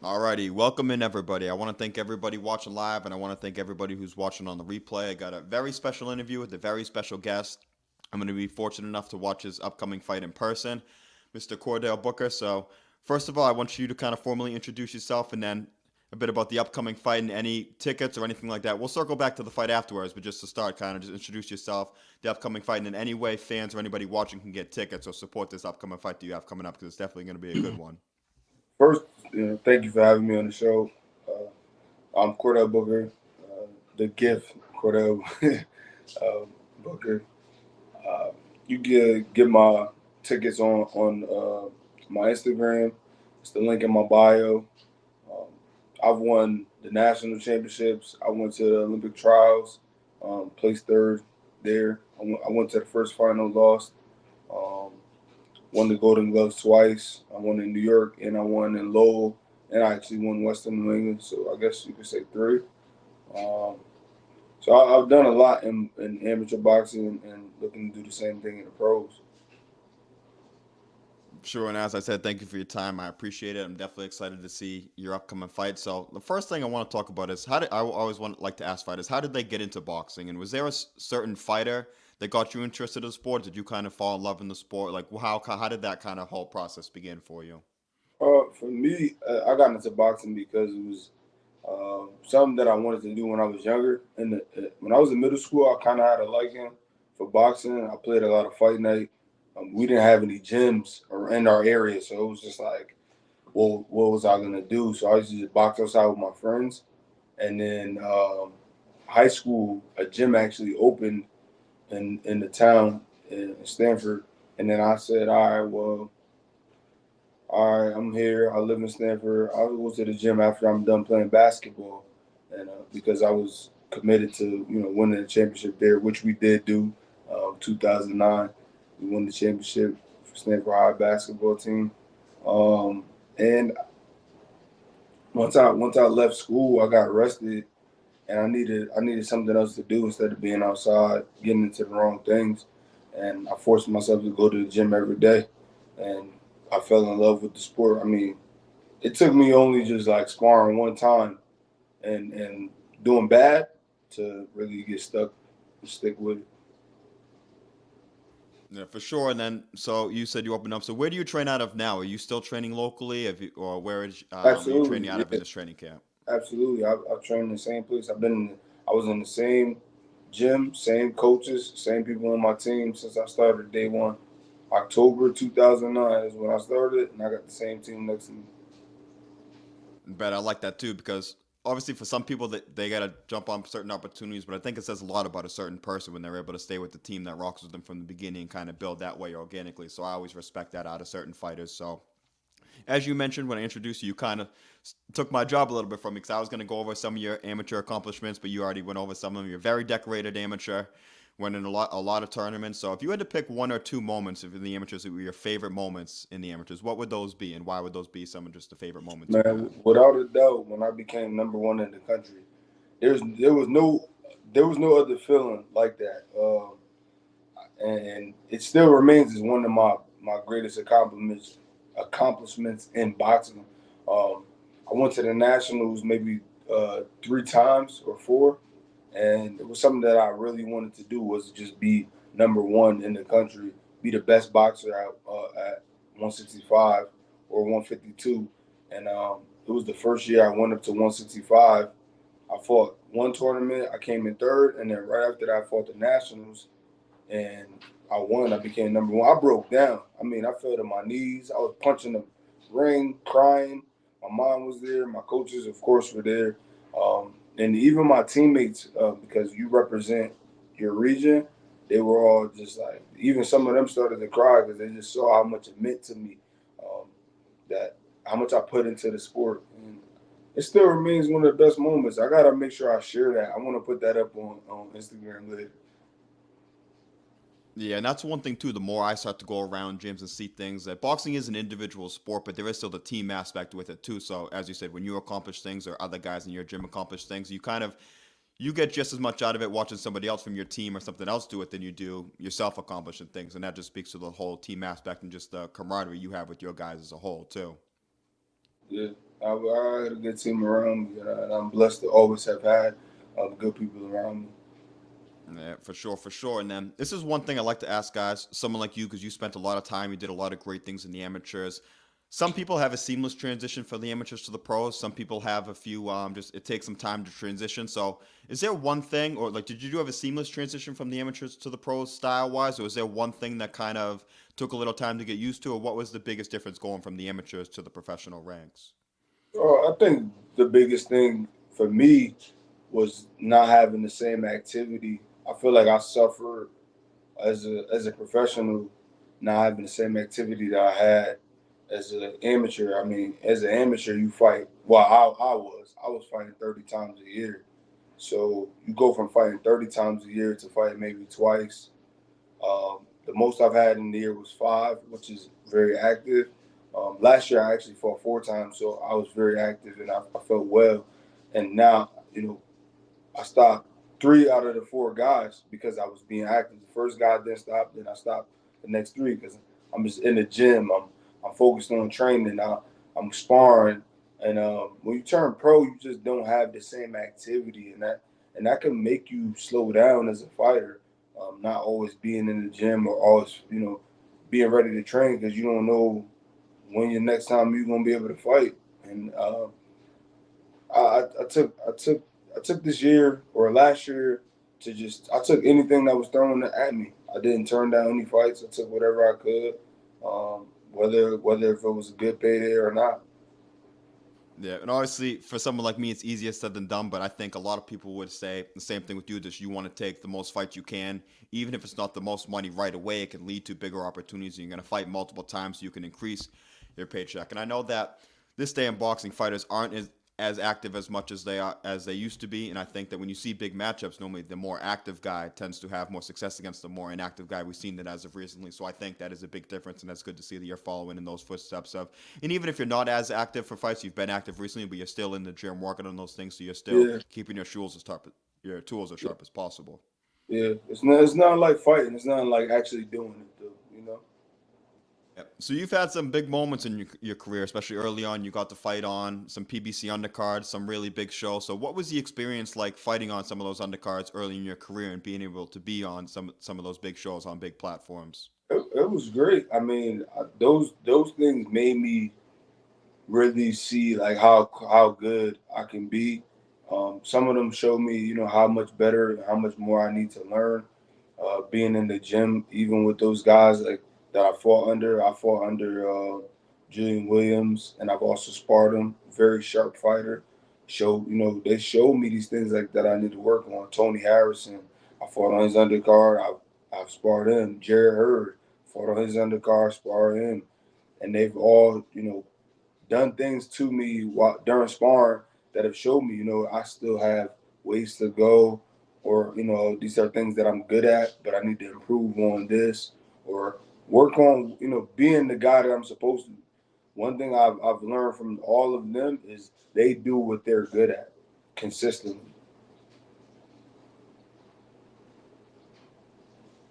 Alrighty, welcome in everybody. I want to thank everybody watching live, and I want to thank everybody who's watching on the replay. I got a very special interview with a very special guest. I'm going to be fortunate enough to watch his upcoming fight in person, Mr. Chordale Booker. So, first of all, I want you to kind of formally introduce yourself, and then a bit about the upcoming fight and any tickets or anything like that. We'll circle back to the fight afterwards, but just to start, kind of just introduce yourself, the upcoming fight, and in any way fans or anybody watching can get tickets or support this upcoming fight that you have coming up because it's definitely going to be a good one. First, thank you for having me on the show. I'm Cordale Booker, the gift, Cordale uh, Booker. Uh, you get my tickets on my Instagram. It's the link in my bio. Um, I've won the national championships. I went to the Olympic trials, placed third there. I went to the first final, lost. Um, Won the Golden Gloves twice. I won in New York and I won in Lowell, and I actually won Western New England. So I guess you could say three. Um, so I've done a lot in amateur boxing and looking to do the same thing in the pros. Sure, and as I said, thank you for your time. I appreciate it. I'm definitely excited to see your upcoming fight. So the first thing I want to talk about is how did I always want like to ask fighters how did they get into boxing, and was there a certain fighter that got you interested in the sport? Did you kind of fall in love in the sport? Like how did that kind of whole process begin for you? For me, I got into boxing because it was something that I wanted to do when I was younger. And when I was in middle school, I kind of had a liking for boxing. I played a lot of fight night. We didn't have any gyms in our area, so it was just like, well, what was I gonna do? So I used to just box outside with my friends. And then high school, a gym actually opened in the town in Stanford. And then I said, all right, I'm here. I live in Stanford. I'll go to the gym after I'm done playing basketball, and because I was committed to winning the championship there, which we did do. 2009, we won the championship for Stanford High basketball team. And once I left school, I got arrested, and I needed something else to do instead of being outside getting into the wrong things, and I forced myself to go to the gym every day, and I fell in love with the sport. I mean, it took me only just like sparring one time and doing bad to really get stuck and stick with it. Yeah, for sure. And then, so you said you opened up. So where do you train out of now? Are you still training locally? Or where are you training Absolutely, out of in yeah, this training camp? absolutely. I've trained in the same place. I was in the same gym, same coaches, same people on my team since I started day one. October 2009 is when I started, and I got the same team next to me. But I like that too because obviously for some people that they gotta jump on certain opportunities, but I think it says a lot about a certain person when they're able to stay with the team that rocks with them from the beginning and kind of build that way organically. So I always respect that out of certain fighters. So as you mentioned when I introduced you, you kind of took my job a little bit from me because I was going to go over some of your amateur accomplishments, but you already went over some of them. You're a very decorated amateur, went in a lot of tournaments. So if you had to pick one or two moments in the amateurs that were your favorite moments in the amateurs, what would those be, and why would those be some of just the favorite moments you've Man, had? without a doubt, when I became number one in the country, there's there was no other feeling like that, and it still remains as one of my greatest accomplishments in boxing. Um, I went to the nationals maybe three times or four, and it was something that I really wanted to do was just be number one in the country, be the best boxer at 165 or 152, and it was the first year I went up to 165. I fought one tournament, I came in third, and then right after that, I fought the nationals, and I won. I became number one. I broke down. I mean, I fell to my knees. I was punching the ring, crying. My mom was there. My coaches, of course, were there, and even my teammates, because you represent your region. They were all just like, even some of them started to cry because they just saw how much it meant to me, um, that how much I put into the sport. And it still remains one of the best moments. I gotta make sure I share that. I want to put that up on Instagram later. Yeah, and that's one thing too. The more I start to go around gyms and see things, that boxing is an individual sport, but there is still the team aspect with it too. So as you said, when you accomplish things or other guys in your gym accomplish things, you get just as much out of it watching somebody else from your team or something else do it than you do yourself accomplishing things, and that just speaks to the whole team aspect and just the camaraderie you have with your guys as a whole too. Yeah. I had a good team around me, and I'm blessed to always have had good people around me. Yeah, for sure, for sure. And then this is one thing I like to ask guys, someone like you, because you spent a lot of time, you did a lot of great things in the amateurs. Some people have a seamless transition from the amateurs to the pros. Some people have a few, just it takes some time to transition. So, is there one thing, or like, did you have a seamless transition from the amateurs to the pros style wise, or is there one thing that kind of took a little time to get used to, or what was the biggest difference going from the amateurs to the professional ranks? I think the biggest thing for me was not having the same activity. I feel like I suffered as a professional, not having the same activity that I had as an amateur. I mean, as an amateur, you fight. Well, I was fighting 30 times a year. So you go from fighting 30 times a year to fighting maybe twice. The most I've had in the year was five, which is very active. Last year I actually fought four times, so I was very active and I felt well. And now, I stopped three out of the four guys because I was being active. The first guy didn't stop, then I stopped the next three because I'm just in the gym. I'm focused on training. I'm sparring, and when you turn pro, you just don't have the same activity, and that can make you slow down as a fighter. Not always being in the gym or always being ready to train because you don't know when your next time you're gonna be able to fight. And I took this year or last year to just I took anything that was thrown at me. I didn't turn down any fights. I took whatever I could, whether if it was a good payday or not. Yeah, and obviously for someone like me, it's easier said than done. But I think a lot of people would say the same thing with you. Just you want to take the most fights you can, even if it's not the most money right away. It can lead to bigger opportunities. And you're going to fight multiple times, so you can increase your paycheck. And I know that this day in boxing, fighters aren't as active as much as they used to be. And I think that when you see big matchups, normally the more active guy tends to have more success against the more inactive guy. We've seen that as of recently. So I think that is a big difference, and that's good to see that you're following in those footsteps of. And even if you're not as active for fights, you've been active recently, but you're still in the gym working on those things, so you're still Yeah, keeping your tools as sharp as possible. yeah. It's not like fighting. It's not like actually doing it though. Yep. So you've had some big moments in your career, especially early on. You got to fight on some PBC undercards, some really big shows. So what was the experience like fighting on some of those undercards early in your career and being able to be on some of those big shows on big platforms? It was great. I mean, those things made me really see like how good I can be. Some of them showed me, how much better, how much more I need to learn. Being in the gym, even with those guys like that I fought under Julian Williams, and I've also sparred him. Very sharp fighter. They showed me these things like that I need to work on. Tony Harrison, I fought on his undercard. I've sparred him. Jared Hurd, fought on his undercard, sparred him, and they've all done things to me during sparring that have showed me, I still have ways to go, or these are things that I'm good at, but I need to improve on this, or work on, being the guy that I'm supposed to. One thing I've learned from all of them is they do what they're good at consistently.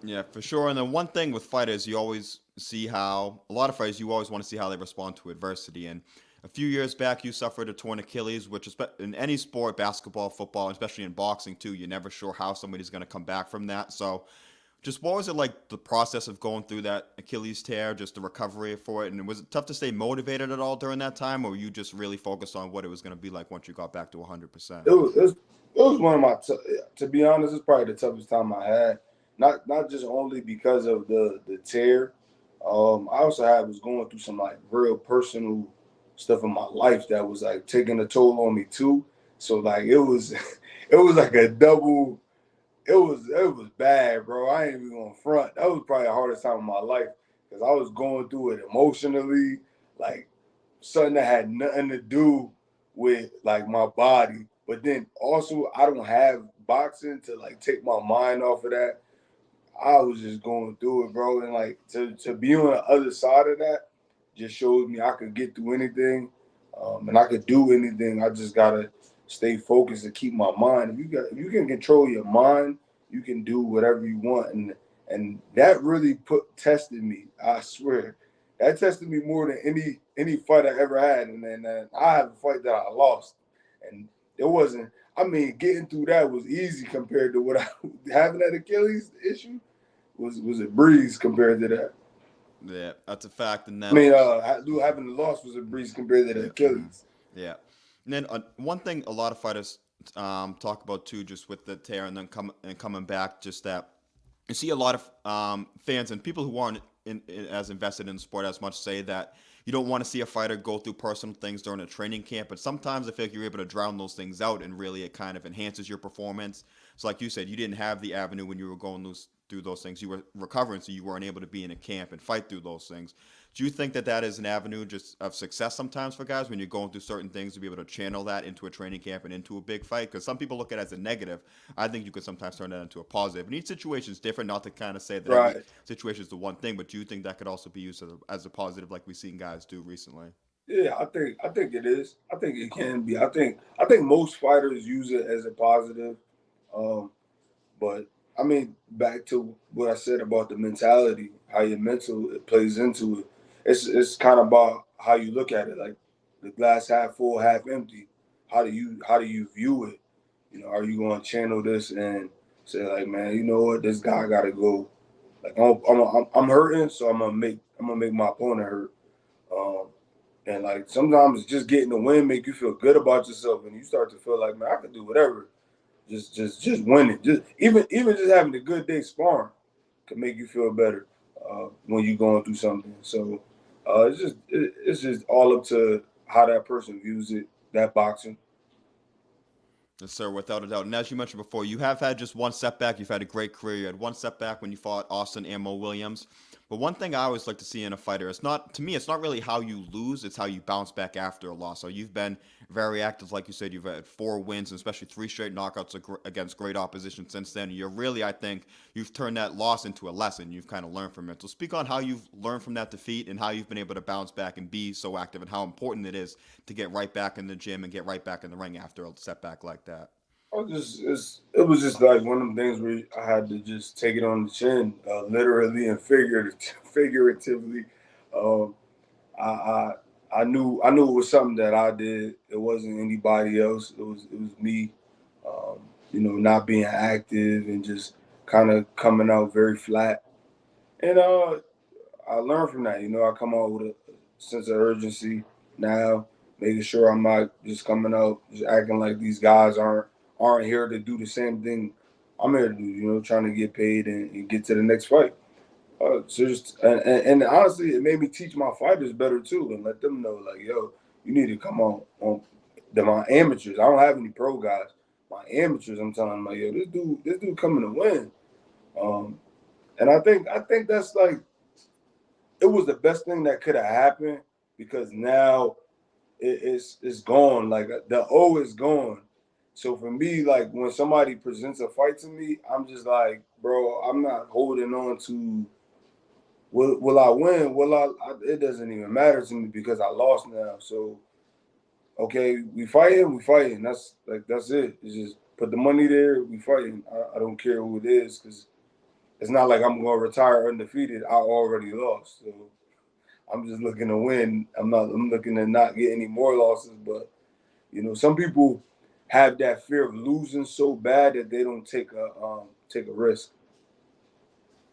Yeah, for sure. And then one thing with fighters, you always see how a lot of fighters, you always want to see how they respond to adversity. And a few years back, you suffered a torn Achilles, which is in any sport, basketball, football, especially in boxing too. You're never sure how somebody's going to come back from that. So, just what was it like the process of going through that Achilles tear, just the recovery for it? And was it tough to stay motivated at all during that time, or were you just really focused on what it was going to be like once you got back to 100%? It was one of my to be honest, it's probably the toughest time I had. Not just only because of the tear. I also was going through some like real personal stuff in my life that was like taking a toll on me too. So like it was it was like a double. It was bad, bro. I ain't even gonna front. That was probably the hardest time of my life because I was going through it emotionally, like something that had nothing to do with like my body. But then also I don't have boxing to like take my mind off of that. I was just going through it, bro. And like to be on the other side of that just shows me I could get through anything, and I could do anything. I just gotta stay focused and keep my mind. If you can control your mind, you can do whatever you want. And that really tested me. I swear, that tested me more than any fight I ever had. And then I had a fight that I lost, and it wasn't. I mean, getting through that was easy compared to what I having that Achilles issue was a breeze compared to that. Yeah, that's a fact. And I then mean, having the loss was a breeze compared to the yeah, Achilles. yeah. And then one thing a lot of fighters talk about too, just with the tear and then coming back, just that you see a lot of fans and people who aren't as invested in the sport as much say that you don't want to see a fighter go through personal things during a training camp, but sometimes I feel like you're able to drown those things out, and really it kind of enhances your performance. So, like you said, you didn't have the avenue when you were going through those things. You were recovering, so you weren't able to be in a camp and fight through those things. Do you think that that is an avenue just of success sometimes for guys when you're going through certain things to be able to channel that into a training camp and into a big fight? Because some people look at it as a negative. I think you could sometimes turn that into a positive. And each situation is different, not to kind of say that every Right. situation is the one thing, but do you think that could also be used as a positive like we've seen guys do recently? Yeah, I think it is. I think it can be. I think most fighters use it as a positive. Um, but I mean, back to what I said about the mentality, how your mental it plays into it. It's kind of about how you look at it, like the glass half full, half empty. How do you view it? Are you going to channel this and say like, man, you know what, this guy got to go. Like I'm hurting, so I'm gonna make my opponent hurt. Um, and like sometimes just getting the win make you feel good about yourself, and you start to feel like, man, I can do whatever. Just winning. Just even just having a good day sparring can make you feel better when you're going through something. So it's just all up to how that person views it. That boxing. Yes, sir, without a doubt. And as you mentioned before, you have had just one setback. You've had a great career. You had one setback when you fought Austin Ammo Williams. But one thing I always like to see in a fighter, it's not to me, it's not really how you lose, it's how you bounce back after a loss. So you've been very active, like you said. You've had 4 wins, and especially 3 straight knockouts against great opposition since then. You're really, I think, you've turned that loss into a lesson. You've kind of learned from it. So speak on how you've learned from that defeat and how you've been able to bounce back and be so active, and how important it is to get right back in the gym and get right back in the ring after a setback like that. It was just like one of them things where I had to just take it on the chin, literally and figuratively. Um, I, I I knew it was something that I did. It wasn't anybody else. It was me. Um, not being active and just kind of coming out very flat. And I learned from that. I come out with a sense of urgency now, making sure I'm not just coming out just acting like these guys aren't here to do the same thing I'm here to do. Trying to get paid and get to the next fight. So just and honestly, it made me teach my fighters better too, and let them know like, yo, you need to come on my amateurs. I don't have any pro guys. My amateurs, I'm telling them like, yo, this dude coming to win. Um, and I think that's like it was the best thing that could have happened because now it's gone. Like the O is gone. So for me, like when somebody presents a fight to me, I'm just like, bro, I'm not holding on to will I win? It doesn't even matter to me because I lost now. So okay, we fighting. That's it. It's just put the money there. We fighting. I don't care who it is because it's not like I'm gonna retire undefeated. I already lost. So I'm just looking to win. I'm looking to not get any more losses. But some people have that fear of losing so bad that they don't take a risk.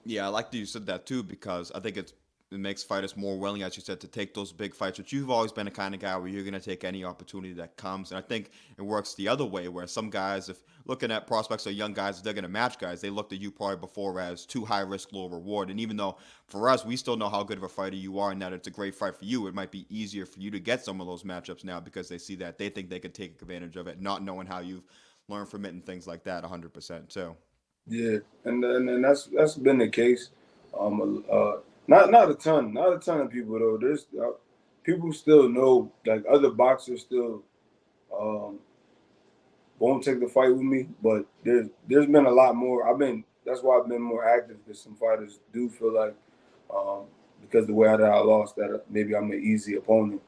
Yeah, I like that you said that too because I think it makes fighters more willing, as you said, to take those big fights. But you've always been the kind of guy where you're going to take any opportunity that comes. And I think it works the other way, where some guys, if looking at prospects or young guys, they're going to match guys. They looked at you probably before as too high risk, low reward. And even though for us, we still know how good of a fighter you are and that it's a great fight for you, it might be easier for you to get some of those matchups now because they see that they think they could take advantage of it, not knowing how you've learned from it and things like that 100% too. Yeah, and that's been the case. Not a ton of people though. There's people still know like other boxers still um, won't take the fight with me, but there's been a lot more. That's why I've been more active because some fighters do feel like um, because the way that I lost that maybe I'm an easy opponent.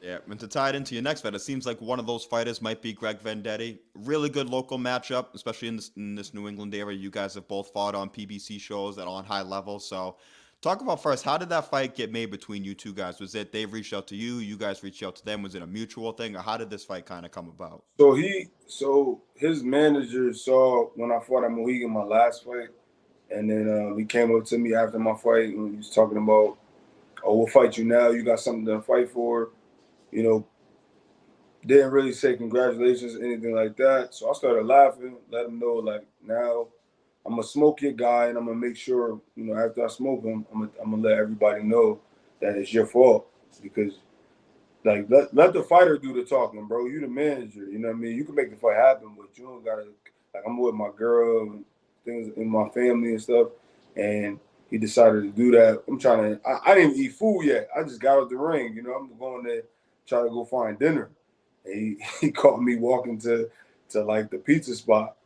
Yeah, and to tie it into your next fight, it seems like one of those fighters might be Greg Vendetti. Really good local matchup, especially in this New England area. You guys have both fought on PBC shows that are on high level. So, Talk about first, how did that fight get made between you two guys? Was it they reached out to you, you guys reached out to them? Was it a mutual thing, or how did this fight kind of come about? So his manager saw when I fought at Mohegan my last fight, and then he came up to me after my fight and he was talking about, "Oh, we'll fight you now. You got something to fight for." You know, didn't really say congratulations or anything like that. So I started laughing, let him know like now I'm gonna smoke your guy and I'm gonna make sure, after I smoke him, I'm gonna let everybody know that it's your fault because like let the fighter do the talking, bro. You the manager, you know what I mean? You can make the fight happen, but you don't gotta like I'm with my girl and things in my family and stuff, and he decided to do that. I didn't eat food yet. I just got out the ring, I'm going there try to go find dinner. And he caught me walking to like the pizza spot.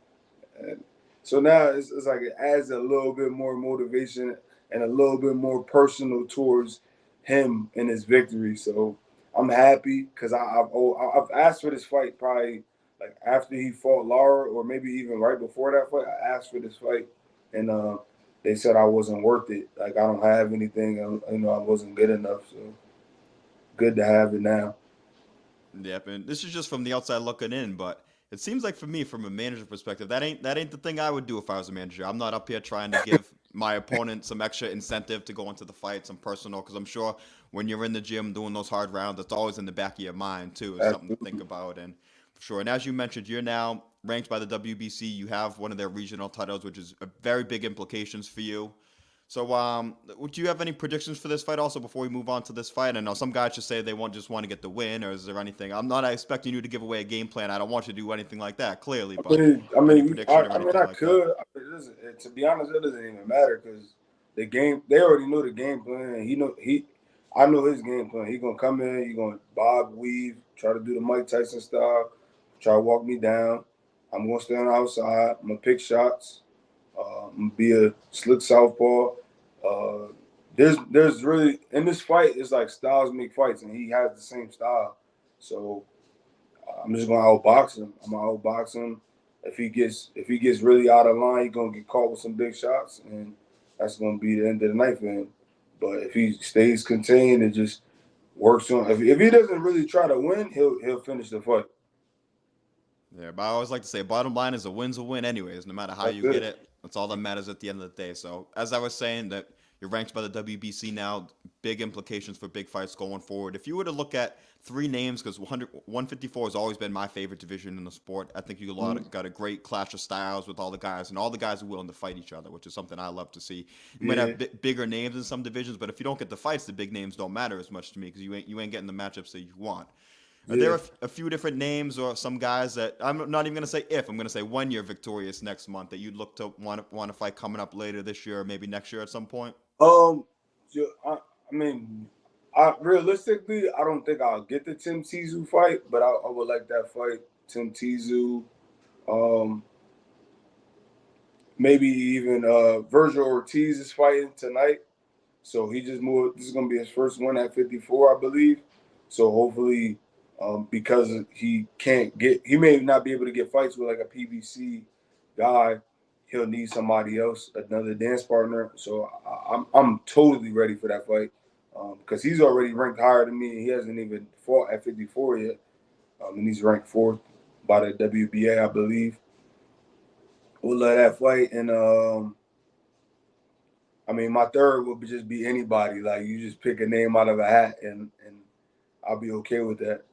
And so now it's like it adds a little bit more motivation and a little bit more personal towards him and his victory. So I'm happy because I've asked for this fight probably like after he fought Lara or maybe even right before that fight. I asked for this fight and they said I wasn't worth it. Like I don't have anything. I wasn't good enough. So good to have it now. Yep, and this is just from the outside looking in, but it seems like for me, from a manager perspective, that ain't the thing I would do if I was a manager. I'm not up here trying to give my opponent some extra incentive to go into the fight, some personal, because I'm sure when you're in the gym doing those hard rounds, it's always in the back of your mind too. It's something to think Absolutely. about, and for sure. And as you mentioned, you're now ranked by the WBC. You have one of their regional titles, which is a very big implications for you. So, do you have any predictions for this fight also before we move on to this fight? I know some guys just say they just want to get the win, or is there anything? I'm not expecting you to give away a game plan. I don't want you to do anything like that, clearly, I but mean, I any mean, prediction or anything I like that? could. To be honest, it doesn't even matter because the game. They already know the game plan. I know his game plan. He gonna come in. He gonna bob, weave, try to do the Mike Tyson style, try to walk me down. I'm gonna stay on the outside. I'm gonna pick shots. I'm gonna be a slick southpaw. Uh, there's really in this fight. It's like styles make fights, and he has the same style. So I'm just gonna outbox him. I'm gonna outbox him. If he gets really out of line, he's gonna get caught with some big shots, and that's gonna be the end of the night for him. But if he stays contained and just works on, if he doesn't really try to win, he'll finish the fight. Yeah, but I always like to say, bottom line is a win's a win, anyways. No matter how That's you get it. it, that's all that matters at the end of the day. So, as I was saying, that you're ranked by the WBC now, big implications for big fights going forward. If you were to look at three names, because 154 has always been my favorite division in the sport. I think you got a great clash of styles with all the guys, and all the guys are willing to fight each other, which is something I love to see. You might Yeah, have bigger names in some divisions, but if you don't get the fights, the big names don't matter as much to me because you ain't getting the matchups that you want. Are there yeah. a few different names or some guys that I'm not even going to say if I'm going to say when you're victorious next month that you'd look to want to fight coming up later this year or maybe next year at some point? Um, I mean, realistically, I don't think I'll get the Tim Tszyu fight, but I would like that fight. Tim Tszyu, um, maybe even Virgil Ortiz is fighting tonight. So he just moved. This is going to be his first one at 54, I believe. So hopefully, because he may not be able to get fights with like a PBC guy. He'll need somebody else, another dance partner. So I'm totally ready for that fight because he's already ranked higher than me. He hasn't even fought at 54 yet, and he's ranked fourth by the WBA, I believe. We'll let that fight, and I mean, my third would just be anybody. Like you just pick a name out of a hat, and I'll be okay with that.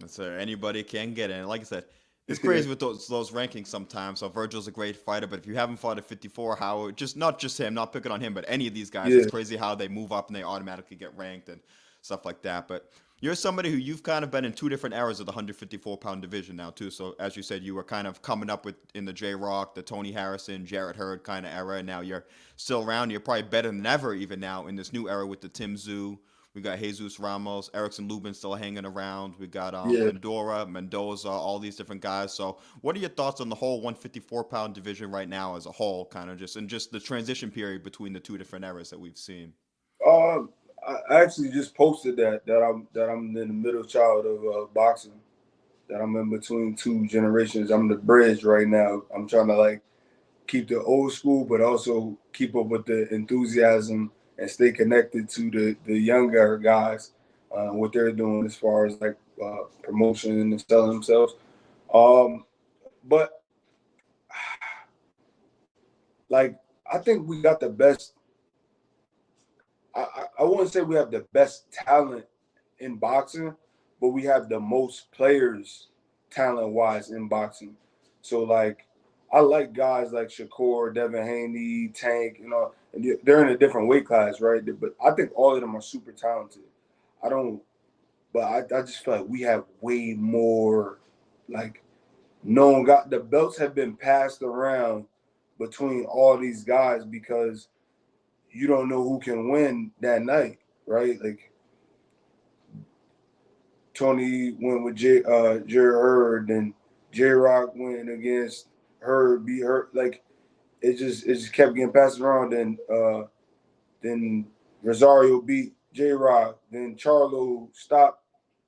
So anybody can get in. Like I said, it's Yeah, crazy with those rankings sometimes. So Virgil's a great fighter, but if you haven't fought at 54, how just not just him, not picking on him, but any of these guys, it's yeah, crazy how they move up and they automatically get ranked and stuff like that. But you're somebody who you've kind of been in two different eras of the 154-pound division now too. So as you said, you were kind of coming up with in the J Rock, the Tony Harrison, Jarrett Hurd kind of era, and now you're still around. You're probably better than ever even now in this new era with the Tim Zoo. We got Jesus Ramos, Erickson Lubin still hanging around. We got yeah. Fedora, Mendoza, all these different guys. So, what are your thoughts on the whole 154-pound division right now as a whole, kind of just and just the transition period between the two different eras that we've seen? Uh, I actually just posted that I'm in the middle child of boxing. That I'm in between two generations. I'm the bridge right now. I'm trying to like keep the old school, but also keep up with the enthusiasm and stay connected to the younger guys, what they're doing as far as like promotion and selling themselves. But like I think we got the best. I wouldn't say we have the best talent in boxing, but we have the most players talent wise in boxing. So like I like guys like Shakur, Devin Haney, Tank, and they're in a different weight class, right? But I think all of them are super talented. I don't, but I just feel like we have way more like known got the belts have been passed around between all these guys because you don't know who can win that night, right? Like Tony went with Jerry Hurd, and J Rock went against Hurd, beat Hurd. Like it just kept getting passed around. Then Rosario beat J Rock. Then Charlo stopped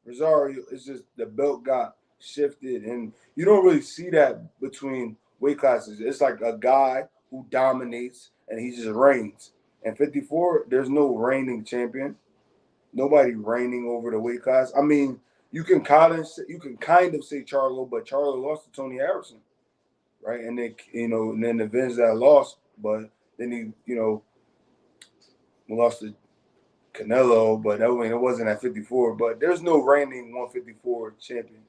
Rosario. It's just the belt got shifted, and you don't really see that between weight classes. It's like a guy who dominates and he just reigns. And 54, there's no reigning champion. Nobody reigning over the weight class. I mean, you can kind of say Charlo, but Charlo lost to Tony Harrison, right? And then and then avenged that loss, but then he lost to Canelo, but it wasn't at 54. But there's no reigning 154 champion.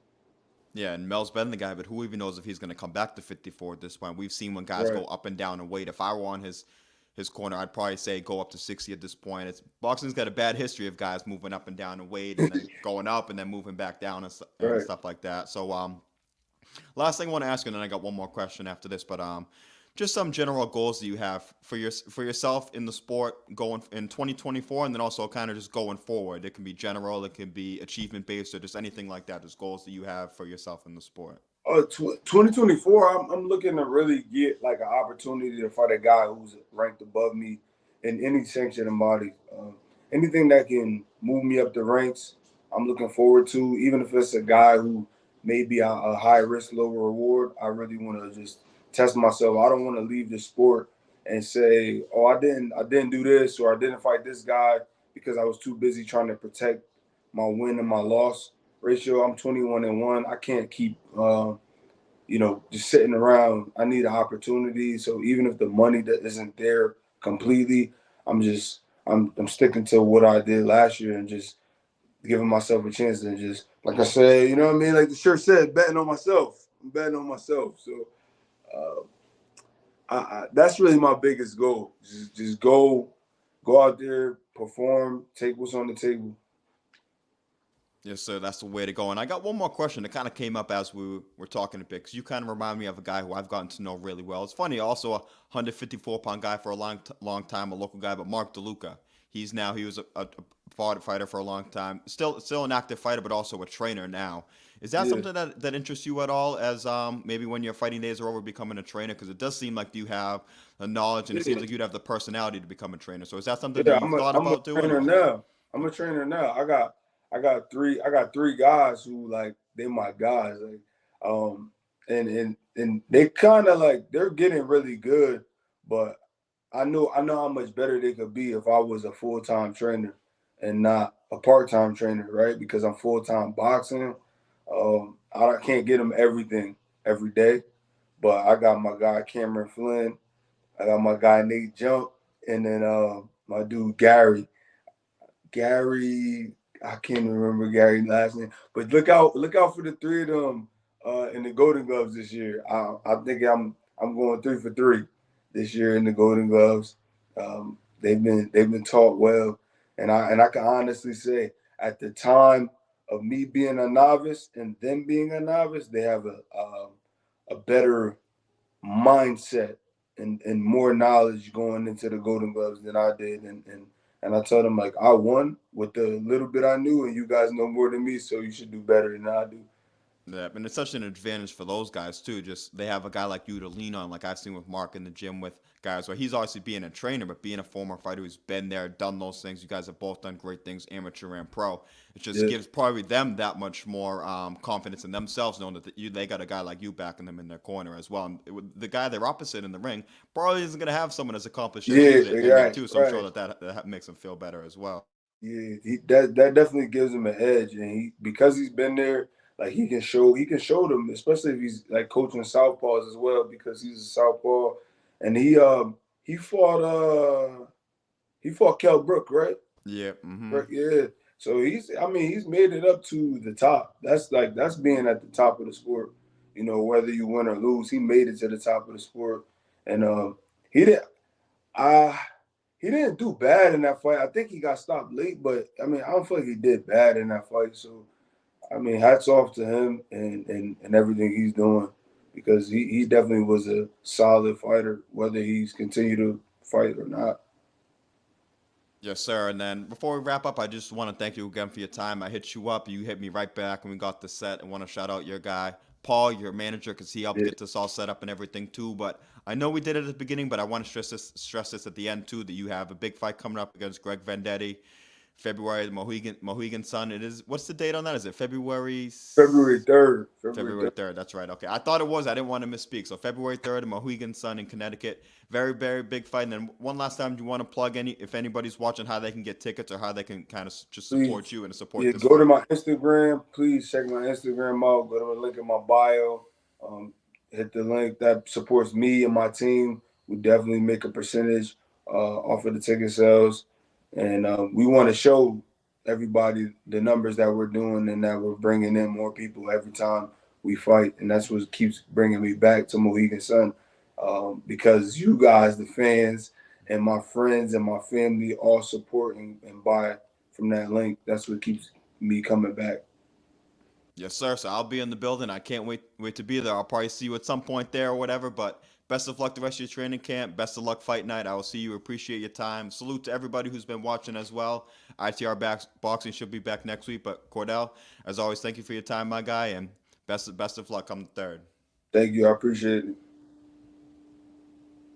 Yeah, and Mel's been the guy, but who even knows if he's going to come back to 54 at this point? We've seen when guys Right. go up and down in weight. If I were on his corner, I'd probably say go up to 60 at this point. It's boxing's got a bad history of guys moving up and down in weight and then going up and then moving back down and Right. stuff like that. So last thing I want to ask you, and then I got one more question after this, but just some general goals that you have for yourself in the sport going in 2024, and then also kind of just going forward. It can be general, it can be achievement based, or just anything like that. Just goals that you have for yourself in the sport. 2024, I'm looking to really get like an opportunity to fight a guy who's ranked above me in any sanctioning body. Anything that can move me up the ranks, I'm looking forward to. Even if it's a guy who may be a high risk, low reward, I really want to just test myself. I don't want to leave the sport and say, "Oh, I didn't do this or I didn't fight this guy because I was too busy trying to protect my win and my loss ratio." I'm 21-1. I can't keep just sitting around. I need an opportunity. So even if the money that isn't there completely, I'm sticking to what I did last year and just giving myself a chance and just like I said, you know what I mean? Like the shirt said, betting on myself. I'm betting on myself. So uh, that's really my biggest goal. Just go out there, perform, take what's on the table. Yes, sir. That's the way to go. And I got one more question that kind of came up as we were talking a bit, because you kind of remind me of a guy who I've gotten to know really well. It's funny, also a 154-pound guy for a long time, a local guy, but Mark DeLuca. He was a fighter for a long time, still an active fighter, but also a trainer now. Is that Yeah. something that interests you at all? As maybe when your fighting days are over, becoming a trainer, because it does seem like you have the knowledge, and it seems Yeah. like you'd have the personality to become a trainer. So is that something that Yeah, you've thought I'm a about doing, trainer or? now. I'm a trainer now. I got three guys who like they my guys. Like and they kinda like they're getting really good, but I know how much better they could be if I was a full-time trainer and not a part-time trainer, right? Because I'm full-time boxing. I can't get them everything every day, but I got my guy Cameron Flynn. I got my guy Nate Jump, and then my dude Gary, I can't remember Gary's last name, but look out for the three of them in the Golden Gloves this year. I think I'm going 3 for 3 this year in the Golden Gloves. They've been taught well, and I can honestly say at the time of me being a novice and them being a novice, they have a better mindset and more knowledge going into the Golden Gloves than I did. And I told them like I won with the little bit I knew, and you guys know more than me, so you should do better than I do. Yeah, and it's such an advantage for those guys too. Just they have a guy like you to lean on, like I've seen with Mark in the gym with guys where he's obviously being a trainer, but being a former fighter who's been there, done those things. You guys have both done great things, amateur and pro. It just Yeah, gives probably them that much more confidence in themselves, knowing that they got a guy like you backing them in their corner as well. And the guy they're opposite in the ring probably isn't going to have someone as accomplished as yeah, you in there right, too. So I'm sure right. that makes them feel better as well. Yeah, that definitely gives him an edge, and because he's been there, like he can show them, especially if he's like coaching southpaws as well, because he's a southpaw, and he fought Kell Brook, right? Yeah. Mm-hmm. Right, yeah. So he's made it up to the top. That's being at the top of the sport. Whether you win or lose, he made it to the top of the sport, and he didn't. Uh, he didn't do bad in that fight. I think he got stopped late, but I mean, I don't feel like he did bad in that fight. So I mean, hats off to him and everything he's doing, because he definitely was a solid fighter, whether he's continued to fight or not. Yes, sir. And then before we wrap up, I just want to thank you again for your time. I hit you up, you hit me right back, and we got the set. I want to shout out your guy, Paul, your manager, because he helped Yeah. get this all set up and everything too. But I know we did it at the beginning, but I want to stress this at the end too, that you have a big fight coming up against Greg Vendetti, February, the Mohegan Sun. It is. What's the date on that? Is it February? February 3rd. February February 3rd. 3rd. That's right. Okay. I thought it was. I didn't want to misspeak. So February 3rd, Mohegan Sun in Connecticut. Very, very big fight. And then one last time, do you want to plug if anybody's watching, how they can get tickets or how they can kind of just support Please, you and support yeah, this go to fight? my Instagram. Please check my Instagram out. Go to the link in my bio. Hit the link that supports me and my team. We definitely make a percentage off of the ticket sales, and we want to show everybody the numbers that we're doing and that we're bringing in more people every time we fight, and that's what keeps bringing me back to Mohegan Sun, because you guys, the fans, and my friends and my family all support and buy from that link. That's what keeps me coming back. Yes, sir. So I'll be in the building. I can't wait to be there. I'll probably see you at some point there or whatever. But best of luck the rest of your training camp. Best of luck fight night. I will see you. Appreciate your time. Salute to everybody who's been watching as well. Boxing should be back next week. But Cordell, as always, thank you for your time, my guy, and best of luck on the third. Thank you. I appreciate it.